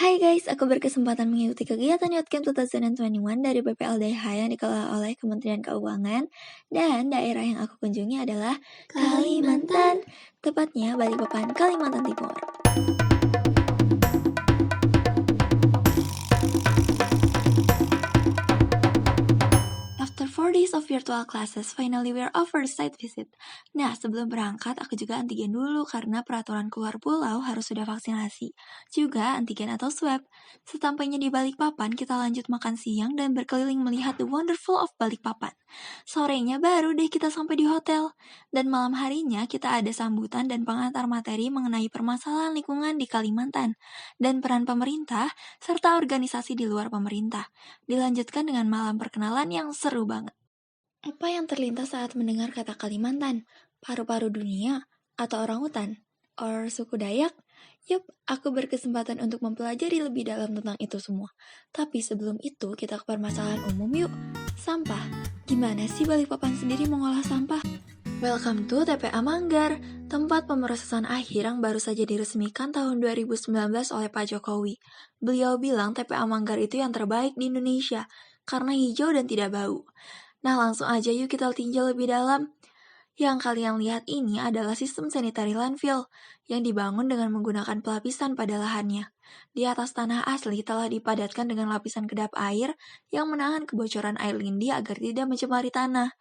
Hai guys, aku berkesempatan mengikuti kegiatan Youth 2021 dari BPLDH yang dikelola oleh Kementerian Keuangan dan daerah yang aku kunjungi adalah Kalimantan, tepatnya Balikpapan, Kalimantan Timur. After 4 days of virtual classes, finally we're over the site visit. Nah, sebelum berangkat, aku juga antigen dulu karena peraturan keluar pulau harus sudah vaksinasi. Juga antigen atau swab. Sesampainya di Balikpapan, kita lanjut makan siang dan berkeliling melihat the wonderful of Balikpapan. Sorenya baru deh kita sampai di hotel. Dan malam harinya kita ada sambutan dan pengantar materi mengenai permasalahan lingkungan di Kalimantan dan peran pemerintah serta organisasi di luar pemerintah. Dilanjutkan dengan malam perkenalan yang seru banget. Apa yang terlintas saat mendengar kata Kalimantan? Paru-paru dunia? Atau orang hutan? Or suku Dayak? Yup, aku berkesempatan untuk mempelajari lebih dalam tentang itu semua. Tapi sebelum itu, kita ke permasalahan umum yuk. Sampah. Gimana sih Balikpapan sendiri mengolah sampah? Welcome to TPA Manggar, tempat pemrosesan akhir yang baru saja diresmikan tahun 2019 oleh Pak Jokowi. Beliau bilang TPA Manggar itu yang terbaik di Indonesia, karena hijau dan tidak bau. Nah, langsung aja yuk kita tinjau lebih dalam. Yang kalian lihat ini adalah sistem sanitary landfill yang dibangun dengan menggunakan pelapisan pada lahannya. Di atas tanah asli telah dipadatkan dengan lapisan kedap air yang menahan kebocoran air lindi agar tidak mencemari tanah.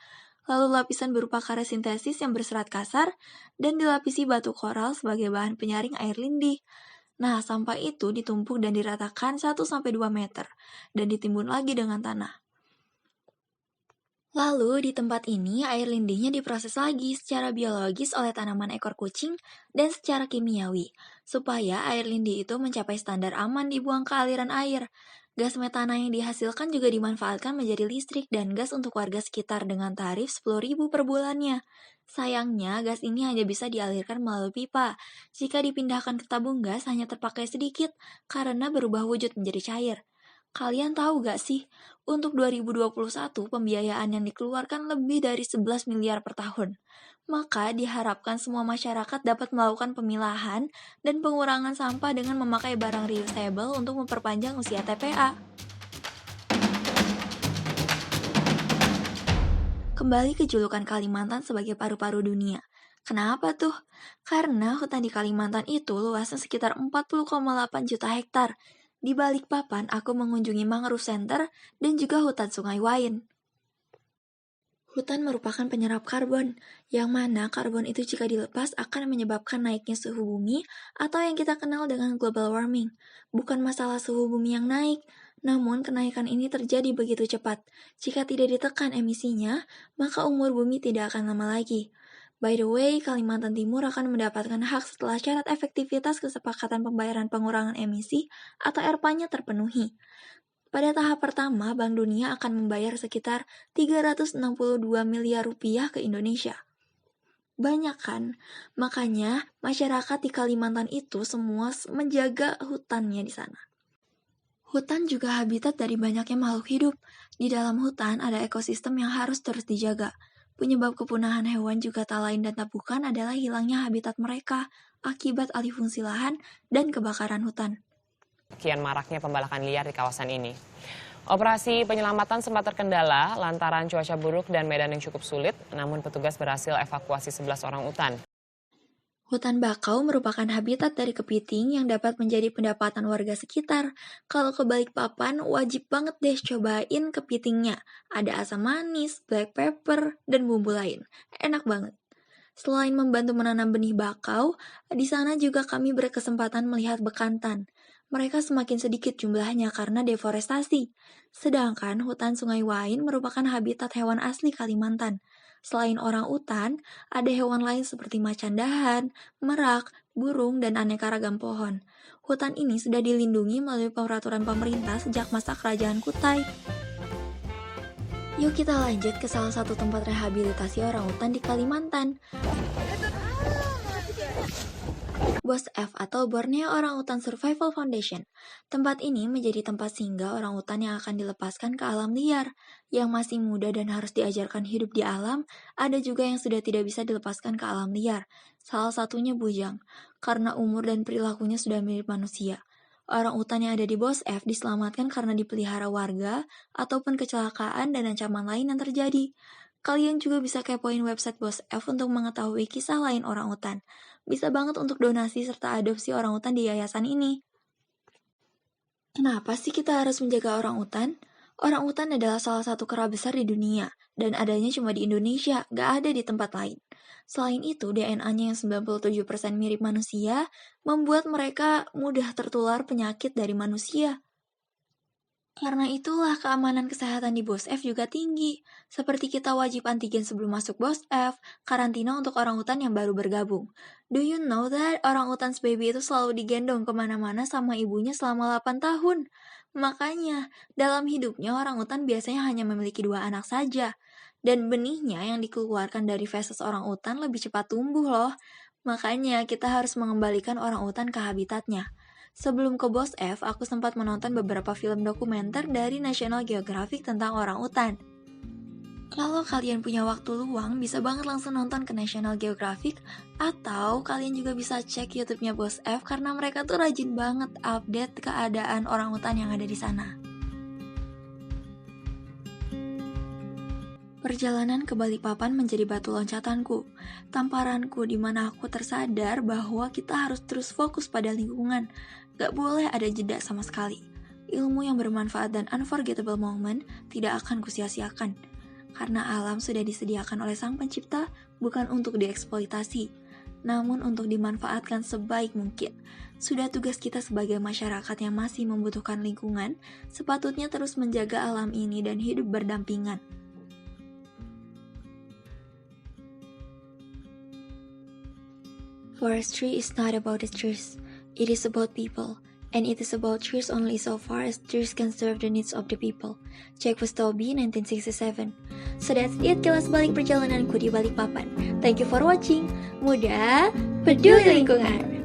Lalu lapisan berupa karet sintesis yang berserat kasar dan dilapisi batu koral sebagai bahan penyaring air lindi. Nah, sampah itu ditumpuk dan diratakan 1-2 meter dan ditimbun lagi dengan tanah. Lalu, di tempat ini, air lindihnya diproses lagi secara biologis oleh tanaman ekor kucing dan secara kimiawi, supaya air lindih itu mencapai standar aman dibuang ke aliran air. Gas metana yang dihasilkan juga dimanfaatkan menjadi listrik dan gas untuk warga sekitar dengan tarif 10.000 per bulannya. Sayangnya, gas ini hanya bisa dialirkan melalui pipa. Jika dipindahkan ke tabung gas, hanya terpakai sedikit karena berubah wujud menjadi cair. Kalian tahu gak sih, untuk 2021 pembiayaan yang dikeluarkan lebih dari 11 miliar per tahun. Maka diharapkan semua masyarakat dapat melakukan pemilahan dan pengurangan sampah dengan memakai barang reusable untuk memperpanjang usia TPA. Kembali ke julukan Kalimantan sebagai paru-paru dunia. Kenapa tuh? Karena hutan di Kalimantan itu luasnya sekitar 40,8 juta hektar. Di Balikpapan, aku mengunjungi mangrove center dan juga hutan Sungai Wain. Hutan merupakan penyerap karbon, yang mana karbon itu jika dilepas akan menyebabkan naiknya suhu bumi atau yang kita kenal dengan global warming. Bukan masalah suhu bumi yang naik, namun kenaikan ini terjadi begitu cepat. Jika tidak ditekan emisinya, maka umur bumi tidak akan lama lagi. By the way, Kalimantan Timur akan mendapatkan hak setelah syarat efektivitas kesepakatan pembayaran pengurangan emisi atau ERPA-nya terpenuhi. Pada tahap pertama, Bank Dunia akan membayar sekitar 362 miliar rupiah ke Indonesia. Banyak kan? Makanya, masyarakat di Kalimantan itu semua menjaga hutannya di sana. Hutan juga habitat dari banyaknya makhluk hidup. Di dalam hutan ada ekosistem yang harus terus dijaga. Penyebab kepunahan hewan juga tak lain dan tak bukan adalah hilangnya habitat mereka akibat alih fungsi lahan dan kebakaran hutan. Kian maraknya pembalakan liar di kawasan ini. Operasi penyelamatan sempat terkendala lantaran cuaca buruk dan medan yang cukup sulit, namun petugas berhasil evakuasi 11 orang utan. Hutan bakau merupakan habitat dari kepiting yang dapat menjadi pendapatan warga sekitar. Kalau ke Balikpapan, wajib banget deh cobain kepitingnya. Ada asam manis, black pepper, dan bumbu lain. Enak banget. Selain membantu menanam benih bakau, di sana juga kami berkesempatan melihat bekantan. Mereka semakin sedikit jumlahnya karena deforestasi. Sedangkan hutan Sungai Wain merupakan habitat hewan asli Kalimantan. Selain orang utan, ada hewan lain seperti macan dahan, merak, burung, dan aneka ragam pohon. Hutan ini sudah dilindungi melalui peraturan pemerintah sejak masa kerajaan Kutai. Yuk kita lanjut ke salah satu tempat rehabilitasi orang utan di Kalimantan. BOSF atau Borneo Orang Utan Survival Foundation. Tempat ini menjadi tempat singgah orang utan yang akan dilepaskan ke alam liar. Yang masih muda dan harus diajarkan hidup di alam, ada juga yang sudah tidak bisa dilepaskan ke alam liar. Salah satunya bujang, karena umur dan perilakunya sudah mirip manusia. Orang-utan yang ada di Bos F diselamatkan karena dipelihara warga, ataupun kecelakaan dan ancaman lain yang terjadi. Kalian juga bisa kepoin website Bos F untuk mengetahui kisah lain orang-utan. Bisa banget untuk donasi serta adopsi orang-utan di yayasan ini. Kenapa sih kita harus menjaga orang-utan? Orang-utan adalah salah satu kera besar di dunia, dan adanya cuma di Indonesia, gak ada di tempat lain. Selain itu, DNA-nya yang 97% mirip manusia, membuat mereka mudah tertular penyakit dari manusia. Karena itulah keamanan kesehatan di Bos F juga tinggi. Seperti kita wajib antigen sebelum masuk Bos F, karantina untuk orangutan yang baru bergabung. Do you know that orangutans baby itu selalu digendong kemana-mana sama ibunya selama 8 tahun? Makanya, dalam hidupnya orangutan biasanya hanya memiliki 2 anak saja. Dan benihnya yang dikeluarkan dari feses orangutan lebih cepat tumbuh loh. Makanya kita harus mengembalikan orangutan ke habitatnya. Sebelum ke Bos F, aku sempat menonton beberapa film dokumenter dari National Geographic tentang orangutan. Kalau kalian punya waktu luang, bisa banget langsung nonton ke National Geographic, atau kalian juga bisa cek YouTube-nya Bos F karena mereka tuh rajin banget update keadaan orangutan yang ada di sana. Perjalanan ke Balikpapan menjadi batu loncatanku, tamparanku di mana aku tersadar bahwa kita harus terus fokus pada lingkungan, gak boleh ada jeda sama sekali. Ilmu yang bermanfaat dan unforgettable moment tidak akan kusia-siakan, karena alam sudah disediakan oleh Sang Pencipta bukan untuk dieksploitasi, namun untuk dimanfaatkan sebaik mungkin. Sudah tugas kita sebagai masyarakat yang masih membutuhkan lingkungan, sepatutnya terus menjaga alam ini dan hidup berdampingan. Forestry is not about the trees, it is about people, and it is about trees only so far as trees can serve the needs of the people. Jack Westoby, 1967. So that's it, kilas balik perjalananku di Balikpapan. Thank you for watching. Muda, peduli lingkungan.